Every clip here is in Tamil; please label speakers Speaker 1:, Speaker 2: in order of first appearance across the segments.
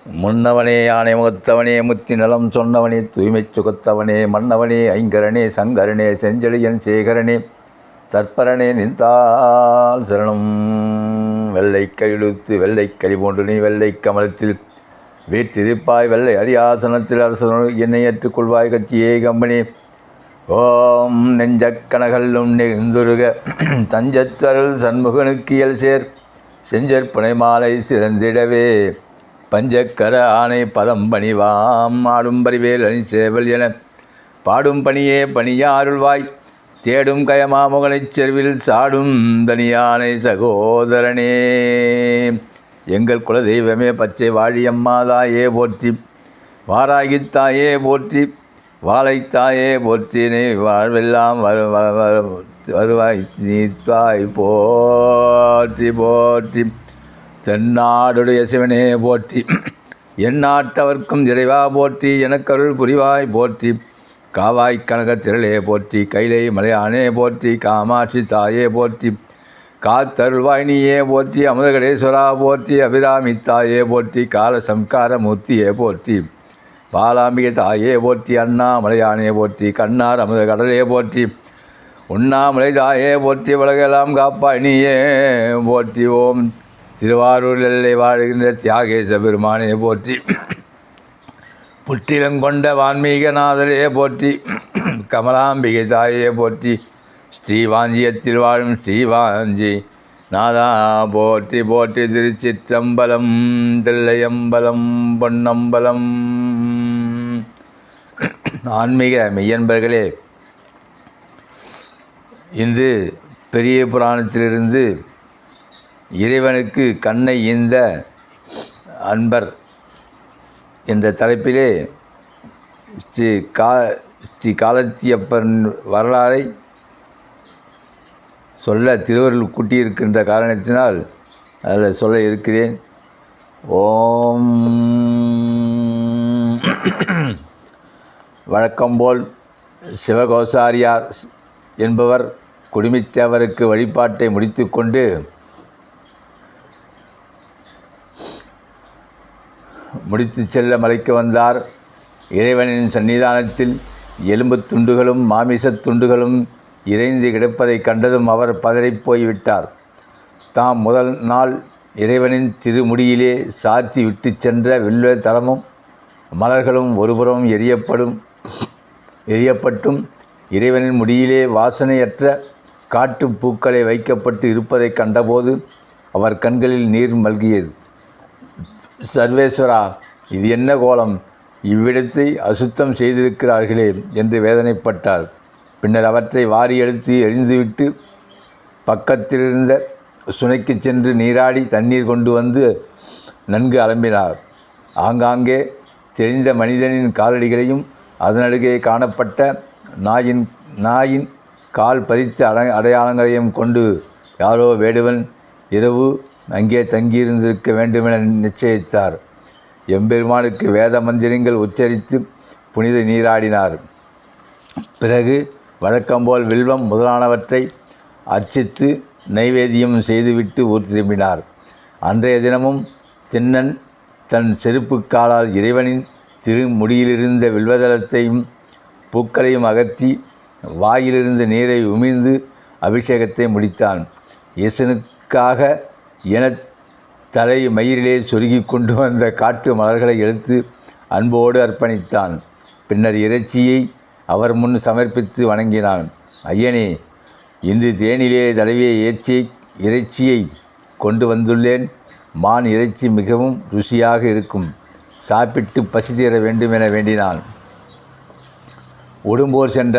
Speaker 1: முன்னவனே யானை முகத்தவனே முத்தி நலம் சொன்னவனே தூய்மை சுகத்தவனே மன்னவனே ஐங்கரனே சங்கரனே செஞ்செழியன் சேகரனே தற்பரனே நின்றால் சரணம். வெள்ளை கையெழுத்து வெள்ளை கறி போன்று நீ வெள்ளை கமலத்தில் வீற்றிருப்பாய் வெள்ளை அரியாசனத்தில் அரசனு என்னை ஏற்றுக்கொள்வாய் கட்சியே கம்பனே. ஓம் நெஞ்சக்கணகல்லும் நெகுந்துருக தஞ்சத்தருள் சண்முகனுக்கு இயல் சேர் செஞ்சற்பனை மாலை சிறந்திடவே பஞ்சக்கர ஆணை பதம் பணிவாம் ஆடும் பரிவேல் அணி சேவல் என பாடும் பணியே பணியாருள்வாய் தேடும் கயமாமுகனைச் செருவில் சாடும் தனியானை சகோதரனே. எங்கள் குலதெய்வமே பச்சை வாழியம்மாதாயே போற்றி வாராகித்தாயே போற்றி வாழைத்தாயே போற்றி நீ வாழ்வெல்லாம் வருவாய் நீத்தாய் போற்றி போற்றி. தென்னாடுடைய சிவனே போற்றி எந்நாட்டவர்க்கும் இறைவா போற்றி எனக்கருள் புரிவாய் போற்றி காவாய் கனக திரளே போற்றி கைலை மலையானே போற்றி காமாட்சி தாயே போற்றி காத்தருள்வாய் நீயே போற்றி அமுதகடேஸ்வரா போற்றி அபிராமி தாயே போற்றி கால சம்கார மூர்த்தியே போற்றி பாலாம்பிகை தாயே போற்றி அண்ணாமலையானே போற்றி கண்ணார் அமுத கடலே போற்றி உண்ணாமலை தாயே போற்றி உலகெல்லாம் காப்பாய் நீயே போற்றி. ஓம் திருவாரூர் எல்லை வாழ்கின்ற தியாகேச பெருமானே போற்றி புற்றிலங்கொண்ட வான்மீகநாதரே போற்றி கமலாம்பிகை தாயே போற்றி ஸ்ரீவாஞ்சியத்தில் வாழும் ஸ்ரீவாஞ்சி நாதா போற்றி போற்றி. திருச்சிற்றம்பலம் தில்லையம்பலம் பொன்னம்பலம். ஆன்மீக மெய்யன்பர்களே, இன்று பெரிய புராணத்திலிருந்து இறைவனுக்கு கண்ணை ஈந்த அன்பர் என்ற தலைப்பிலே ஸ்ரீ காலத்தியப்பன் வரலாறை சொல்ல திருவருள் கூட்டியிருக்கின்ற காரணத்தினால் அதில் சொல்ல இருக்கிறேன். ஓம் வழக்கம்போல் சிவகோசாரியார் என்பவர் குடுமித்தேவருக்கு வழிபாட்டை முடித்து கொண்டு செல்ல மலைக்கு வந்தார். இறைவனின் சன்னிதானத்தில் எலும்புத் துண்டுகளும் மாமிசத் துண்டுகளும் இறைந்து கிடப்பதைக் கண்டதும் அவர் பதறிப் போய்விட்டார். தாம் முதல் நாள் இறைவனின் திருமுடியிலே சாத்தி விட்டு சென்ற வில்வ தலமும் மலர்களும் ஒருபுறம் எரியப்பட்டும் இறைவனின் முடியிலே வாசனையற்ற காட்டுப் பூக்களை வைக்கப்பட்டு இருப்பதைக் கண்டபோது அவர் கண்களில் நீர் மல்கியது. சர்வேஸ்வரா, இது என்ன கோலம், இவ்விடத்தை அசுத்தம் செய்திருக்கிறார்களே என்று வேதனைப்பட்டார். பின்னர் அவற்றை வாரி எடுத்து எரிந்துவிட்டு பக்கத்திலிருந்த சுனைக்கு சென்று நீராடி தண்ணீர் கொண்டு வந்து நன்கு அலம்பினார். ஆங்காங்கே தெரிந்த மனிதனின் காலடிகளையும் அதனடுகே காணப்பட்ட நாயின் கால் பதித்த அடையாளங்களையும் கொண்டு யாரோ வேடுவன் இரவு அங்கே தங்கியிருந்திருக்க வேண்டுமென நிச்சயித்தார். எம்பெருமானுக்கு வேத மந்திரங்கள் உச்சரித்து புனித நீராடினார். பிறகு வழக்கம்போல் வில்வம் முதலானவற்றை அர்ச்சித்து நைவேத்தியம் செய்துவிட்டு ஊர் திரும்பினார். அன்றைய தினமும் திண்ணன் தன் செருப்பு காலால் இறைவனின் திருமுடியிலிருந்த வில்வதளத்தையும் பூக்களையும் அகற்றி வாயிலிருந்த நீரை உமிழ்ந்து அபிஷேகத்தை முடித்தான். ஈசனுக்காக என தலை மயிரிலே சொருகி கொண்டு வந்த காட்டு மலர்களை எடுத்து அன்போடு அர்ப்பணித்தான். பின்னர் இறைச்சியை அவர் முன் சமர்ப்பித்து வணங்கினான். ஐயனே, இன்று தேனிலே தடவிய இறைச்சியை கொண்டு வந்துள்ளேன். மான் இறைச்சி மிகவும் ருசியாக இருக்கும். சாப்பிட்டு பசி தீர வேண்டும் என வேண்டினான். உடும்போர் சென்ற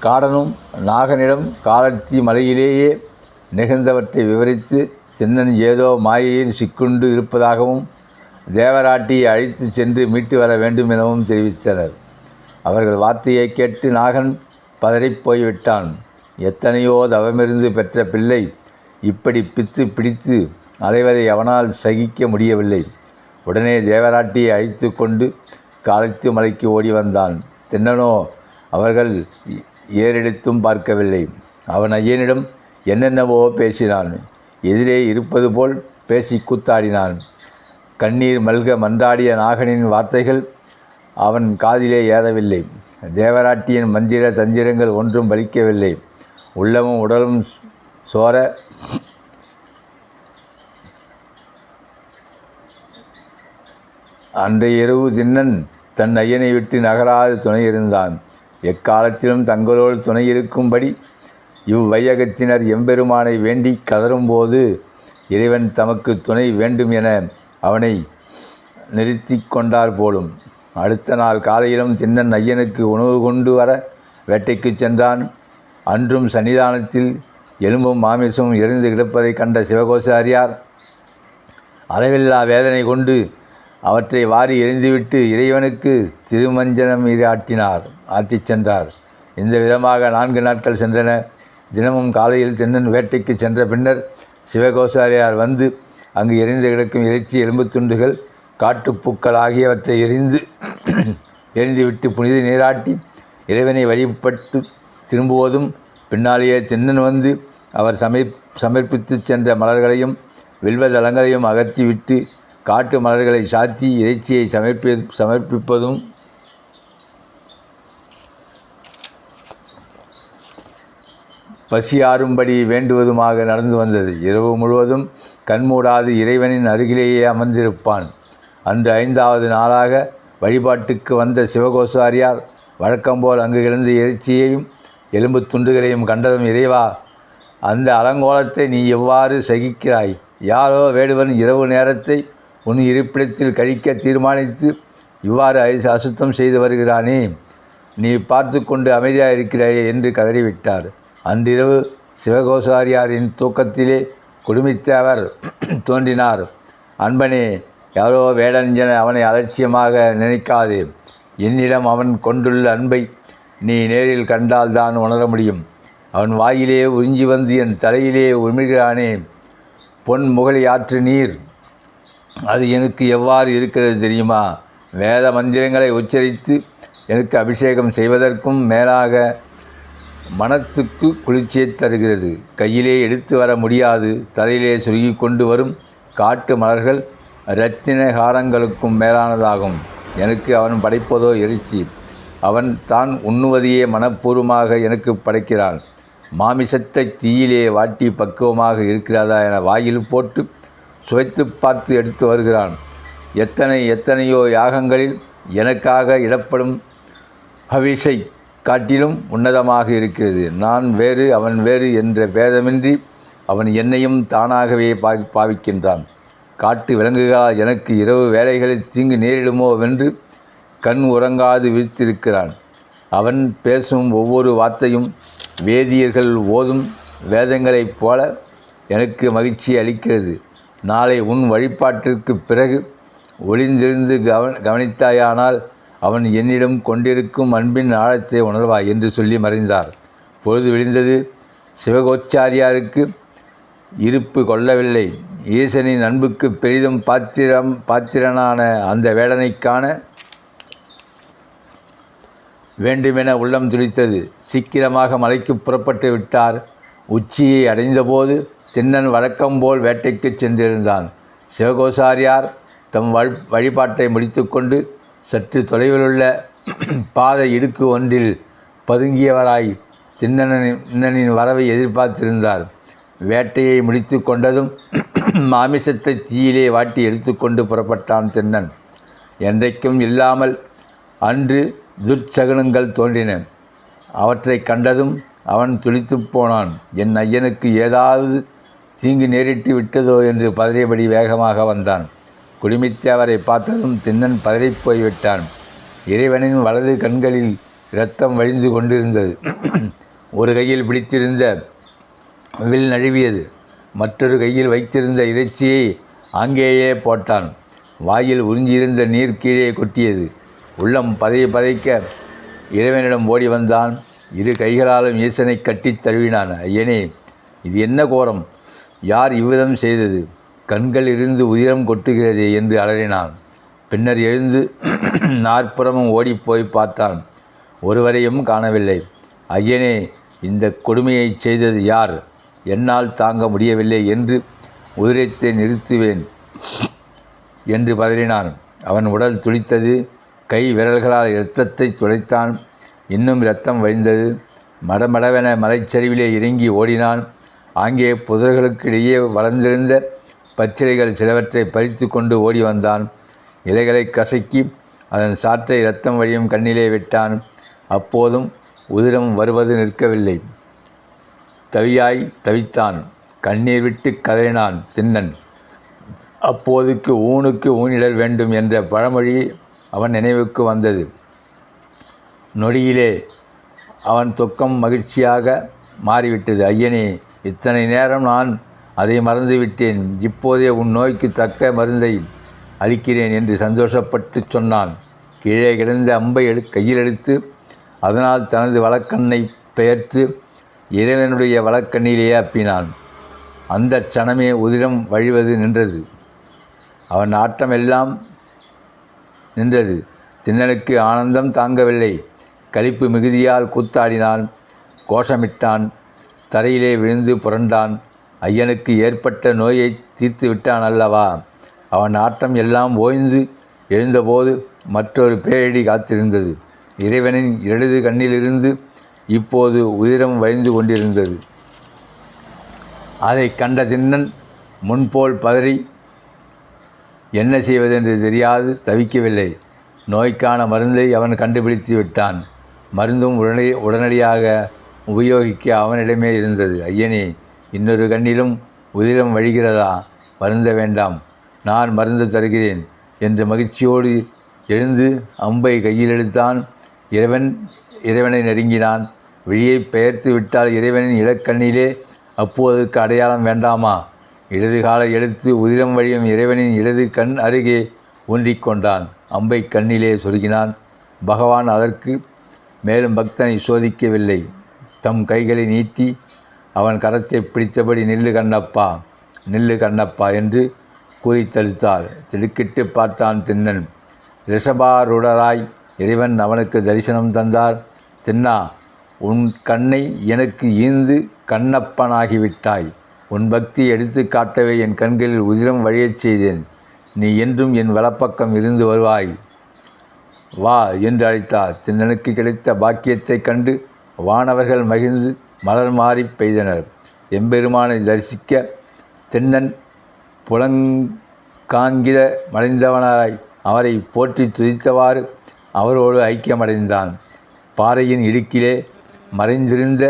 Speaker 1: காடனும் நாகனிடம் காலத்தி மலையிலேயே நிகழ்ந்தவற்றை விவரித்து திண்ணன் ஏதோ மாயையில் சிக்குண்டு இருப்பதாகவும் தேவராட்டியை அழைத்து சென்று மீட்டு வர வேண்டும் எனவும் தெரிவித்தனர். அவர்கள் வார்த்தையை கேட்டு நாகன் பதறிப் போய்விட்டான். எத்தனையோ தவமிருந்து பெற்ற பிள்ளை இப்படி பிடித்து அலைவதை அவனால் சகிக்க முடியவில்லை. உடனே தேவராட்டியை அழைத்து கொண்டு காலத்தி மலைக்கு ஓடி வந்தான். திண்ணனோ அவர்கள் ஏறெடுத்தும் பார்க்கவில்லை. அவன் ஐயனிடம் என்னென்னவோ பேசினான். எதிரே இருப்பது போல் பேசி கூத்தாடினான். கண்ணீர் மல்க மன்றாடிய நாகனின் வார்த்தைகள் அவன் காதிலே ஏறவில்லை. தேவராட்டியின் மந்திர தந்திரங்கள் ஒன்றும் பலிக்கவில்லை. உள்ளமும் உடலும் சோர அன்றைய இரவு திண்ணன் தன் ஐயனை விட்டு நகராது துணை இருந்தான். எக்காலத்திலும் தங்களோடு துணையிருக்கும்படி இவ்வையகத்தினர் எம்பெருமானை வேண்டி கதறும்போது இறைவன் தமக்கு துணை வேண்டும் என அவனை நிறுத்தி கொண்டார் போலும். அடுத்த நாள் காலையிலும் திண்ணன் ஐயனுக்கு உணவு கொண்டு வர வேட்டைக்கு சென்றான். அன்றும் சன்னிதானத்தில் எலும்பும் மாமிசமும் எரிந்து கிடப்பதை கண்ட சிவகோசாரியார் அளவில்லா வேதனை கொண்டு அவற்றை வாரி எரிந்துவிட்டு இறைவனுக்கு திருமஞ்சனம் ஆற்றிச் சென்றார். இந்த விதமாக 4 நாட்கள் சென்றன. தினமும் காலையில் திண்ணன் வேட்டைக்கு சென்ற பின்னர் சிவகோசாரியார் வந்து அங்கு எரிந்து கிடக்கும் இறைச்சி, எலும்பு துண்டுகள், காட்டுப்பூக்கள் ஆகியவற்றை எரிந்துவிட்டு புனித நீராட்டி இறைவனை வழிபட்டு திரும்புவதும், பின்னாலேயே திண்ணன் வந்து அவர் சமர்ப்பித்து சென்ற மலர்களையும் வில்வதளங்களையும் அகற்றிவிட்டு காட்டு மலர்களை சாத்தி இறைச்சியை சமர்ப்பிப்பதும் பசியாறும்படி வேண்டுவதுமாக நடந்து வந்தது. இரவு முழுவதும் கண்மூடாது இறைவனின் அருகிலேயே அமர்ந்திருப்பான். அன்று 5வது நாளாக வழிபாட்டுக்கு வந்த சிவகோசாரியார் வழக்கம்போல் அங்கு கிடந்த இறைச்சியையும் எலும்பு துண்டுகளையும் கண்டதும், இறைவா, அந்த அலங்கோலத்தை நீ எவ்வாறு சகிக்கிறாய்? யாரோ வேடுவன் இரவு நேரத்தை உன் இருப்பிடத்தில் கழிக்க தீர்மானித்து இவ்வாறு அசுத்தம் செய்து வருகிறானே, நீ பார்த்து கொண்டு அமைதியாக இருக்கிறாயே என்று கதறிவிட்டார். அன்றிரவு சிவகோசாரியாரின் தூக்கத்திலே குடுமித்தவர் தோன்றினார். அன்பனே, யாரோ வேடன் என அவனை அலட்சியமாக நினைக்காதே. என்னிடம் அவன் கொண்டுள்ள அன்பை நீ நேரில் கண்டால்தான் உணர முடியும். அவன் வாயிலே உறிஞ்சி வந்து என் தலையிலே உமிழ்கிறானே, பொன் முகலி ஆற்று நீர், அது எனக்கு எவ்வாறு இருக்கிறது தெரியுமா? வேத மந்திரங்களை உச்சரித்து எனக்கு அபிஷேகம் செய்வதற்கும் மேலாக மனத்துக்கு குளிர்ச்சியை தருகிறது. கையிலே எடுத்து வர முடியாது தலையிலே சுருகி கொண்டு வரும் காட்டு மலர்கள் இரத்தின ஹாரங்களுக்கும் மேலானதாகும். எனக்கு அவன் படைப்பதோ இறைச்சி. அவன் தான் உண்ணுவதையே மனப்பூர்வமாக எனக்கு படைக்கிறான். மாமிசத்தை தீயிலே வாட்டி பக்குவமாக இருக்கிறதா என வாயில் போட்டு சுவைத்து பார்த்து எடுத்து வருகிறான். எத்தனையோ யாகங்களில் எனக்காக இடப்படும் ஹவிஷை காட்டிலும் உன்னதமாக இருக்கிறது. நான் வேறு அவன் வேறு என்ற பேதமின்றி அவன் என்னையும் தானாகவே பாவிக்கின்றான். காட்டு விலங்குகளால் எனக்கு இரவு வேளைகளில் தீங்கு நேரிடுமோ வென்று கண் உறங்காது விழித்திருக்கிறான். அவன் பேசும் ஒவ்வொரு வார்த்தையும் வேதியர்கள் ஓதும் வேதங்களைப் போல எனக்கு மகிழ்ச்சி அளிக்கிறது. நாளை உன் வழிபாட்டிற்கு பிறகு ஒளிந்திருந்து கவனித்தாயானால் அவன் என்னிடம் கொண்டிருக்கும் அன்பின் ஆழத்தை உணர்வாய் என்று சொல்லி மறைந்தார். பொழுது விழிந்தது. சிவகோச்சாரியாருக்கு இருப்பு கொள்ளவில்லை. ஈசனின் அன்புக்கு பெரிதும் பாத்திரனான அந்த வேடனை காண வேண்டுமென உள்ளம் துடித்தது. சீக்கிரமாக மலைக்கு புறப்பட்டு விட்டார். உச்சியை அடைந்தபோது திண்ணன் வழக்கம்போல் வேட்டைக்கு சென்றிருந்தான். சிவகோசாரியார் தம் வழிபாட்டை முடித்து கொண்டு சற்று தொலைவிலுள்ள பாதை இடுக்கு ஒன்றில் பதுங்கியவராய் திண்ணனின் வரவை எதிர்பார்த்திருந்தார். வேட்டையை முடித்து கொண்டதும் மாமிசத்தை தீயிலே வாட்டி எடுத்துக்கொண்டு புறப்பட்டான் திண்ணன். என்றைக்கும் இல்லாமல் அன்று துர்ச்சகனங்கள் தோன்றின. அவற்றை கண்டதும் அவன் துடித்து போனான். என் ஐயனுக்கு ஏதாவது தீங்கு நேரிட்டு விட்டதோ என்று பதறியபடி வேகமாக வந்தான். குடுமித்தேவரை பார்த்ததும் திண்ணன் பதறிப் போய்விட்டான். இறைவனின் வலது கண்களில் இரத்தம் வழிந்து கொண்டிருந்தது. ஒரு கையில் பிடித்திருந்த வில் நழுவியது. மற்றொரு கையில் வைத்திருந்த இறைச்சியை அங்கேயே போட்டான். வாயில் உறிஞ்சியிருந்த நீர் கீழே கொட்டியது. உள்ளம் பதைக்க இறைவனிடம் ஓடி வந்தான். இரு கைகளாலும் ஈசனை கட்டித் தழுவினான். ஐயனே, இது என்ன கோரம்? யார் இவ்விதம் செய்தது? கண்கள் இருந்து உதிரம் கொட்டுகிறதே என்று அலறினான். பின்னர் எழுந்து நாற்புறமும் ஓடிப்போய் பார்த்தான். ஒருவரையும் காணவில்லை. ஐயனே, இந்த கொடுமையை செய்தது யார்? என்னால் தாங்க முடியவில்லை என்று உதிரத்தை நிறுத்துவேன் என்று பதறினான். அவன் உடல் துடித்தது. கை விரல்களால் இரத்தத்தை துடைத்தான். இன்னும் இரத்தம் வழிந்தது. மடமடவென மலைச்சரிவிலே இறங்கி ஓடினான். அங்கே புதர்களுக்கு இடையே வளர்ந்திருந்த பச்சிலைகள் சிலவற்றை பறித்து கொண்டு ஓடி வந்தான். இலைகளை கசக்கி அதன் சாற்றை இரத்தம் வழியும் கண்ணிலே விட்டான். அப்போதும் உதிரம் வருவது நிற்கவில்லை. தவியாய் தவித்தான். கண்ணீர் விட்டு கதறினான் திண்ணன். அப்போதுக்கு ஊனுக்கு ஊனிடல் வேண்டும் என்ற பழமொழி அவன் நினைவுக்கு வந்தது. நொடியிலே அவன் துக்கம் மகிழ்ச்சியாக மாறிவிட்டது. ஐயனே, இத்தனை நேரம் நான் அதை மறந்துவிட்டேன். இப்போதே உன் நோய்க்கு தக்க மருந்தை அளிக்கிறேன் என்று சந்தோஷப்பட்டு சொன்னான். கீழே கிடந்த அம்பை கையில் எடுத்து அதனால் தனது வலக்கண்ணை பெயர்த்து இறைவனுடைய வலக்கண்ணிலேயே அப்பினான். அந்த க்ஷணமே உதிரம் வழிவது நின்றது. அவன் ஆட்டமெல்லாம் நின்றது. திண்ணனுக்கு ஆனந்தம் தாங்கவில்லை. களிப்பு மிகுதியால் கூத்தாடினான், கோஷமிட்டான், தரையிலே விழுந்து புரண்டான். ஐயனுக்கு ஏற்பட்ட நோயை தீர்த்து விட்டான் அல்லவா? அவன் ஆட்டம் எல்லாம் ஓய்ந்து எழுந்தபோது மற்றொரு பேரிடி காத்திருந்தது. இறைவனின் இடது கண்ணிலிருந்து இப்போது உதிரம் வழிந்து கொண்டிருந்தது. அதை கண்ட திண்ணன் முன்போல் பதறி என்ன செய்வதென்று தெரியாது தவிக்கவில்லை. நோய்க்கான மருந்தை அவன் கண்டுபிடித்து விட்டான். மருந்தும் உடனடியாக உபயோகிக்க அவனிடமே இருந்தது. ஐயனே, இன்னொரு கண்ணிலும் உதிரம் வழிகிறதா? வருந்த வேண்டாம், நான் மருந்து தருகிறேன் என்று மகிழ்ச்சியோடு எழுந்து அம்பை கையில் எடுத்தான். இறைவனை நெருங்கினான். விழியை பெயர்த்து விட்டால் இறைவனின் இலக்கண்ணிலே அப்போதுக்கு அடையாளம் வேண்டாமா? இடது காலை எடுத்து உதிரம் வழியும் இறைவனின் இடது கண் அருகே ஊன்றிக்கொண்டான். அம்பை கண்ணிலே சொருகினான். பகவான் அதற்கு மேலும் பக்தனை சோதிக்கவில்லை. தம் கைகளை நீட்டி அவன் கரத்தை பிடித்தபடி நில்லு கண்ணப்பா, நில்லு கண்ணப்பா என்று கூறி தடுத்தார். திடுக்கிட்டு பார்த்தான் திண்ணன். ரிஷபாரூடராய் இறைவன் அவனுக்கு தரிசனம் தந்தார். திண்ணா, உன் கண்ணை எனக்கு ஈந்து கண்ணப்பனாகிவிட்டாய். உன் பக்தியை எடுத்து காட்டவே என் கண்களில் உதிரம் வழியச் செய்தேன். நீ என்றும் என் வலப்பக்கம் இருந்து வருவாய், வா என்று அழைத்தார். திண்ணனுக்கு கிடைத்த பாக்கியத்தைக் கண்டு வானவர்கள் மகிழ்ந்து மலர் மாறி பெய்தனர். எம்பெருமானை தரிசிக்க திண்ணன் புலங்காங்கித மடைந்தவனாய் அவரை போற்றி துதித்தவாறு அவரோடு ஐக்கியமடைந்தான். பாறையின் இடுக்கிலே மறைந்திருந்த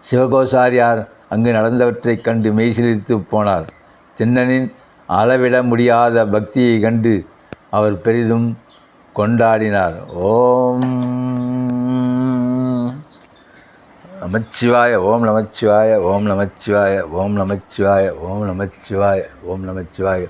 Speaker 1: சிவகோசாரியார் அங்கு நடந்தவற்றைக் கண்டு மெய்சிலிர்த்து போனார். திண்ணனின் அளவிட முடியாத பக்தியை கண்டு அவர் பெரிதும் கொண்டாடினார். ஓம் நமச்சிவாய, ஓம் நமச்சிவாய, ஓம் நமச்சிவாய, ஓம் நமச்சிவாய, ஓம் நமச்சிவாய, ஓம் நமச்சிவாய.